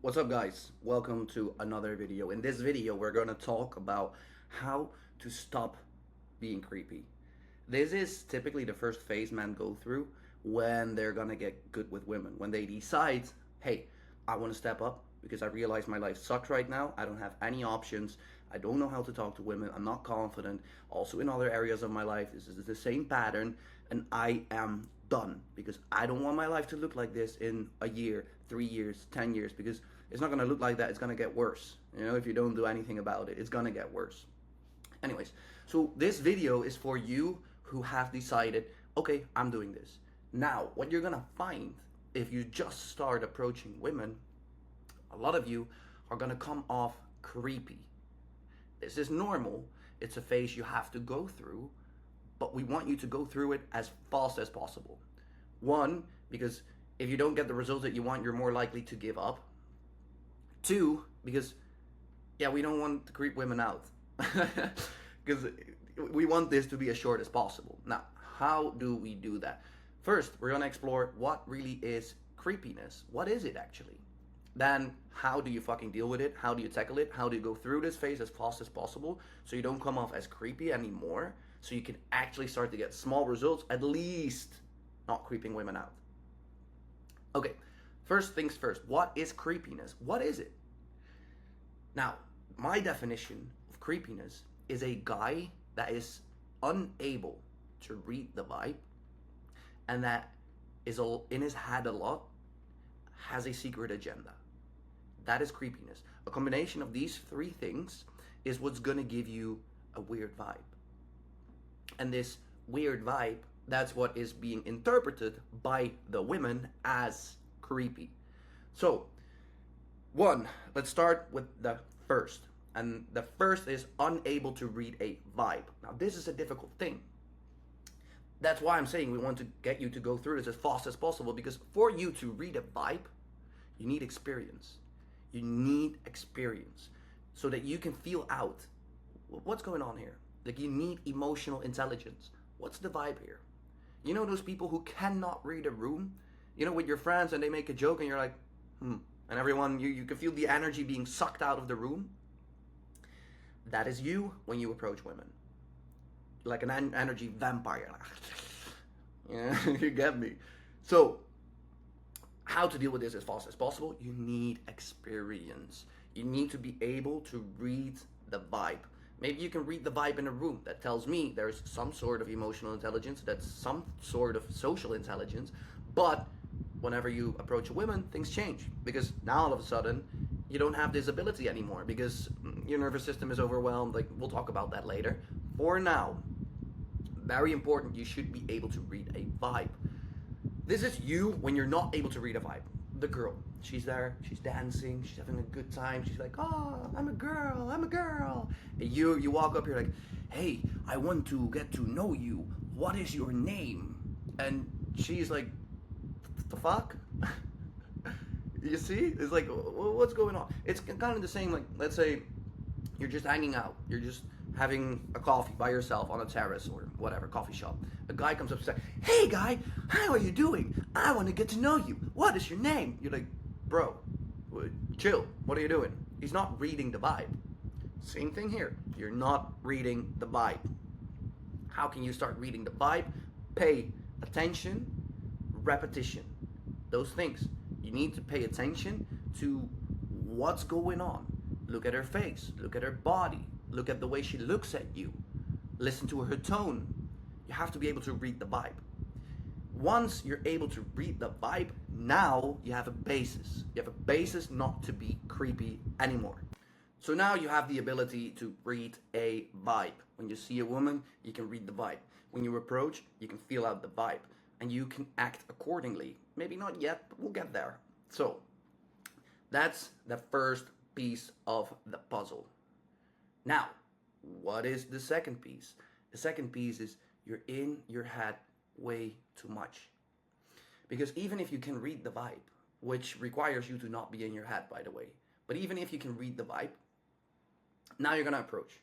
What's up, guys? Welcome to another video. In this video, we're going to talk about how to stop being creepy. This is typically the first phase men go through when they're going to get good with women. When they decide, hey, I want to step up because I realize my life sucks right now. I don't have any options. I don't know how to talk to women. I'm not confident. Also, in other areas of my life, this is the same pattern, and I am done because I don't want my life to look like this in a year, 3 years, 10 years, because it's not going to look like that. It's going to get worse. If you don't do anything about it, it's going to get worse. Anyways, so this video is for you who have decided, okay, I'm doing this. Now, what you're going to find if you just start approaching women, a lot of you are going to come off creepy. This is normal. It's a phase you have to go through, but we want you to go through it as fast as possible. One, because if you don't get the results that you want, you're more likely to give up. Two, because yeah, we don't want to creep women out because we want this to be as short as possible. Now, how do we do that? First, we're gonna explore what really is creepiness. What is it actually? Then, how do you fucking deal with it? How do you tackle it? How do you go through this phase as fast as possible so you don't come off as creepy anymore? So you can actually start to get small results, at least not creeping women out. Okay, first things first. What is creepiness? What is it? Now, my definition of creepiness is a guy that is unable to read the vibe and that is in his head a lot, has a secret agenda. That is creepiness. A combination of these three things is what's gonna give you a weird vibe. And this weird vibe, that's what is being interpreted by the women as creepy. So, one, let's start with the first. And the first is unable to read a vibe. Now, this is a difficult thing. That's why I'm saying we want to get you to go through this as fast as possible, because for you to read a vibe, you need experience. You need experience so that you can feel out what's going on here. Like, you need emotional intelligence. What's the vibe here? You know those people who cannot read a room? With your friends and they make a joke and you're like, and everyone, you can feel the energy being sucked out of the room. That is you when you approach women. Like an energy vampire. Yeah, you get me. So, how to deal with this as fast as possible? You need experience. You need to be able to read the vibe. Maybe you can read the vibe in a room. That tells me there's some sort of emotional intelligence, that's some sort of social intelligence. But whenever you approach a woman, things change. Because now all of a sudden, you don't have this ability anymore because your nervous system is overwhelmed. Like, we'll talk about that later. For now, very important, you should be able to read a vibe. This is you when you're not able to read a vibe. The girl, she's there, she's dancing, she's having a good time. She's like, oh, I'm a girl, I'm a girl. And you walk up here like, hey, I want to get to know you. What is your name? And she's like, the fuck? You see? It's like, what's going on? It's kind of the same, like, let's say you're just hanging out. You're just having a coffee by yourself on a terrace or whatever, coffee shop. A guy comes up and says, hey guy, how are you doing? I want to get to know you. What is your name? You're like, bro, chill. What are you doing? He's not reading the vibe. Same thing here. You're not reading the vibe. How can you start reading the vibe? Pay attention, repetition. Those things. You need to pay attention to what's going on. Look at her face, look at her body, look at the way she looks at you, listen to her tone. You have to be able to read the vibe. Once you're able to read the vibe, now you have a basis. You have a basis not to be creepy anymore. So now you have the ability to read a vibe. When you see a woman, you can read the vibe. When you approach, you can feel out the vibe. And you can act accordingly. Maybe not yet, but we'll get there. So, that's the first piece of the puzzle. Now, what is the second piece? The second piece is you're in your head way too much. Because even if you can read the vibe, which requires you to not be in your head, by the way, but even if you can read the vibe, now you're gonna approach.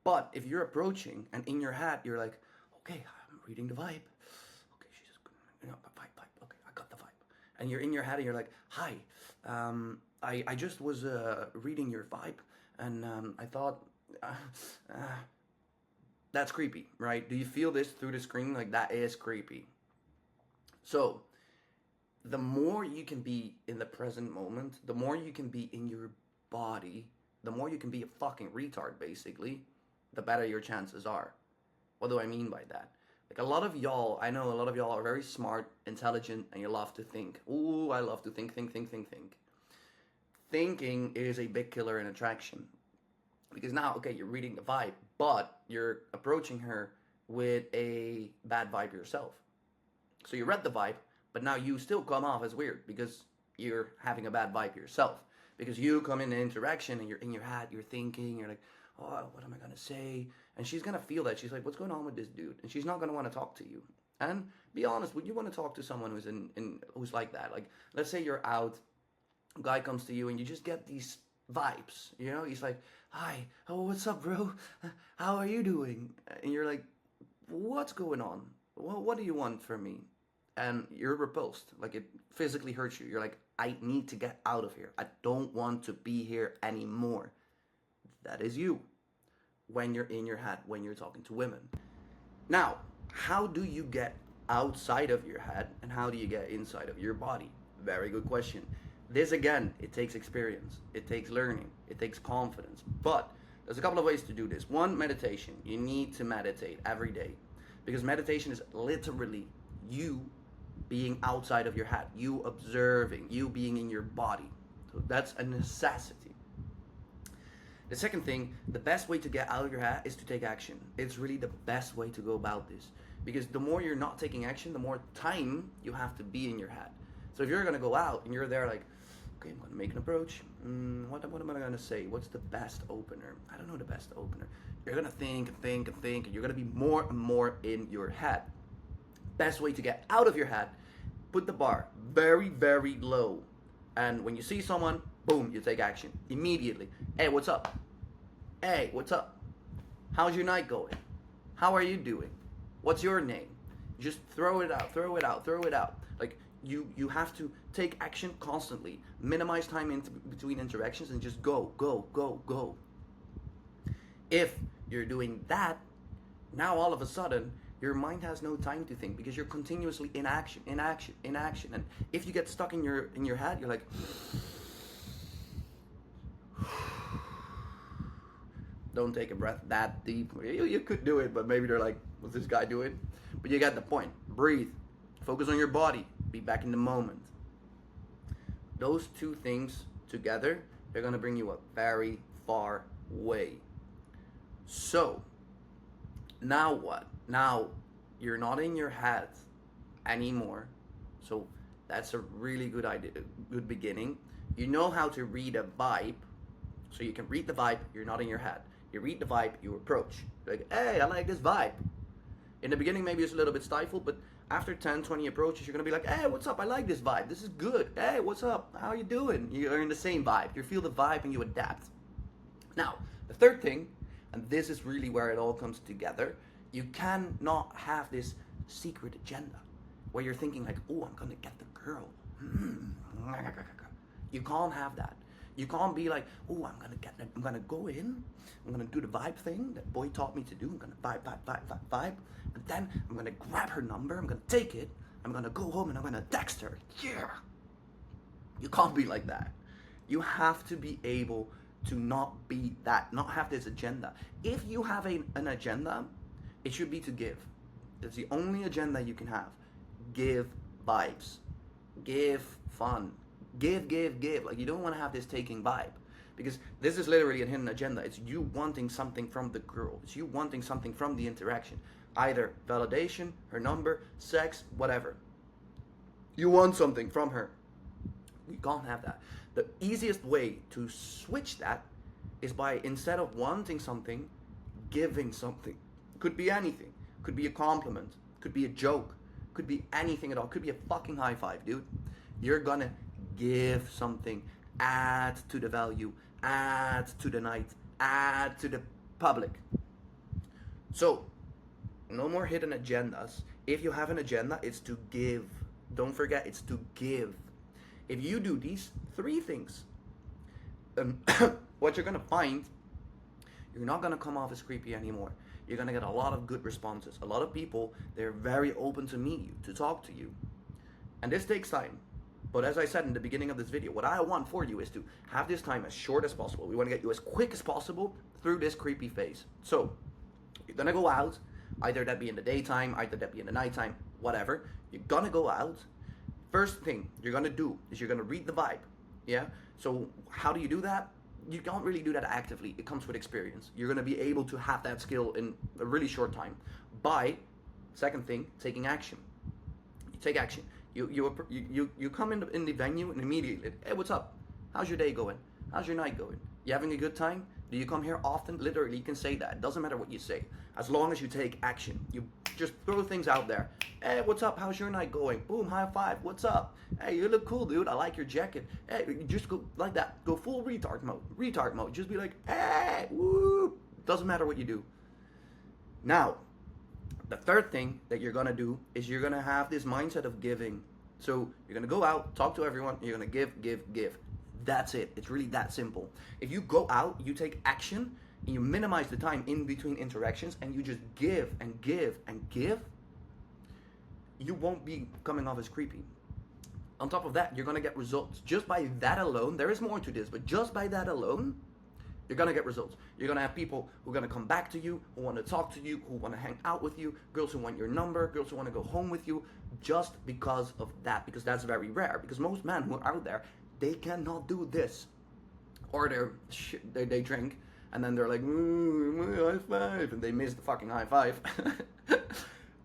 But if you're approaching and in your head you're like, okay, I'm reading the vibe. Okay, she's just, vibe. Okay, I got the vibe. and you're in your head and you're like, hi, I just was reading your vibe, and I thought, uh, uh, that's creepy, right? Do you feel this through the screen? Like, that is creepy. So, the more you can be in the present moment, the more you can be in your body, the more you can be a fucking retard, basically, the better your chances are. What do I mean by that? Like, a lot of y'all, I know a lot of y'all are very smart, intelligent, and you love to think. Ooh, I love to think, think, think, think, think. Thinking is a big killer in attraction. Because now, okay, you're reading the vibe, but you're approaching her with a bad vibe yourself. So you read the vibe, but now you still come off as weird because you're having a bad vibe yourself. Because you come in an interaction and you're in your head, you're thinking, you're like, oh, what am I gonna say? And she's gonna feel that. She's like, what's going on with this dude? And she's not gonna want to talk to you. And be honest, would you want to talk to someone who's in who's like that? Like, let's say you're out, a guy comes to you, and you just get these vibes. You know, he's like, hi, oh, what's up, bro? How are you doing? And you're like, what's going on? Well, what do you want from me? And you're repulsed. Like, it physically hurts you. You're like, I need to get out of here. I don't want to be here anymore. That is you when you're in your head, when you're talking to women. Now, how do you get outside of your head and how do you get inside of your body? Very good question. This, again, it takes experience, it takes learning, it takes confidence. But there's a couple of ways to do this. One, meditation. You need to meditate every day because meditation is literally you being outside of your head, you observing, you being in your body. So that's a necessity. The second thing, the best way to get out of your head is to take action. It's really the best way to go about this. Because the more you're not taking action, the more time you have to be in your head. So if you're going to go out and you're there like, okay, I'm going to make an approach. What am I going to say? What's the best opener? I don't know the best opener. You're going to think and think and think, and you're going to be more and more in your head. Best way to get out of your head, put the bar very, very low. And when you see someone, boom, you take action immediately. Hey, what's up? Hey, what's up? How's your night going? How are you doing? What's your name? Just throw it out, throw it out, throw it out. Like, you have to take action constantly. Minimize time between interactions and just go, go, go, go. If you're doing that, now all of a sudden, your mind has no time to think because you're continuously in action, in action, in action. And if you get stuck in your head, you're like, don't take a breath that deep. You could do it, but maybe they're like, what's this guy doing? But you got the point. Breathe. Focus on your body. Be back in the moment. Those two things together, they're going to bring you a very far way. So, now what? Now, you're not in your head anymore. So, that's a really good idea, good beginning. You know how to read a vibe. So you can read the vibe, you're not in your head. You read the vibe, you approach. You're like, hey, I like this vibe. In the beginning, maybe it's a little bit stifled, but after 10, 20 approaches, you're going to be like, hey, what's up? I like this vibe. This is good. Hey, what's up? How are you doing? You're in the same vibe. You feel the vibe and you adapt. Now, the third thing, and this is really where it all comes together, you cannot have this secret agenda where you're thinking like, oh, I'm going to get the girl. You can't have that. You can't be like, oh, I'm gonna go in, I'm gonna do the vibe thing that boy taught me to do. I'm gonna vibe, and then I'm gonna grab her number, I'm gonna take it, I'm gonna go home and I'm gonna text her. Yeah. You can't be like that. You have to be able to not be that, not have this agenda. If you have an agenda, it should be to give. It's the only agenda you can have. Give vibes. Give fun. Give. Like, you don't want to have this taking vibe. Because this is literally a hidden agenda. It's you wanting something from the girl. It's you wanting something from the interaction. Either validation, her number, sex, whatever. You want something from her. We can't have that. The easiest way to switch that is by, instead of wanting something, giving something. Could be anything. Could be a compliment. Could be a joke. Could be anything at all. Could be a fucking high five, dude. You're gonna give something. Add to the value. Add to the night. Add to the public. So, no more hidden agendas. If you have an agenda, it's to give. Don't forget, it's to give. If you do these 3 things, um, what you're gonna find, you're not gonna come off as creepy anymore. You're gonna get a lot of good responses. A lot of people, they're very open to meet you, to talk to you. And this takes time. But as I said in the beginning of this video, what I want for you is to have this time as short as possible. We want to get you as quick as possible through this creepy phase. So, you're gonna go out, either that be in the daytime, either that be in the nighttime, whatever. You're gonna go out. First thing you're gonna do is you're gonna read the vibe. Yeah? So, how do you do that? You don't really do that actively. It comes with experience. You're gonna be able to have that skill in a really short time by, second thing, taking action. You take action. You come in the venue and immediately, hey, what's up? How's your day going? How's your night going? You having a good time? Do you come here often? Literally, you can say that. It doesn't matter what you say. As long as you take action. You just throw things out there. Hey, what's up? How's your night going? Boom, high five. What's up? Hey, you look cool, dude. I like your jacket. Hey, just go like that. Go full retard mode. Retard mode. Just be like, hey, woo. Doesn't matter what you do. Now, the third thing that you're gonna do is you're gonna have this mindset of giving. So you're gonna go out, talk to everyone, you're gonna give. That's it. It's really that simple. If you go out, you take action, and you minimize the time in between interactions, and you just give and give and give, you won't be coming off as creepy. On top of that, you're gonna get results. Just by that alone, there is more to this, but just by that alone, you're gonna get results. You're gonna have people who are gonna come back to you, who wanna talk to you, who wanna hang out with you, girls who want your number, girls who wanna go home with you, just because of that, because that's very rare. Because most men who are out there, they cannot do this. Or they drink, and then they're like, high five, and they miss the fucking high five.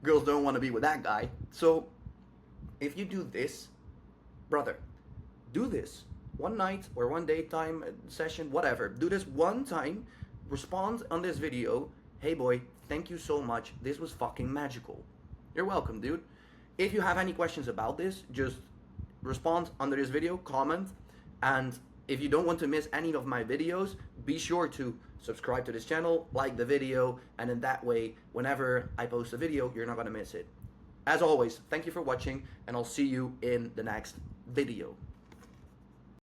Girls don't wanna be with that guy. So, if you do this, brother, do this. One night or one daytime session, whatever. Do this one time. Respond on this video. Hey boy, thank you so much. This was fucking magical. You're welcome, dude. If you have any questions about this, just respond under this video, comment, and if you don't want to miss any of my videos, be sure to subscribe to this channel, like the video, and in that way, whenever I post a video, you're not gonna miss it. As always, thank you for watching, and I'll see you in the next video.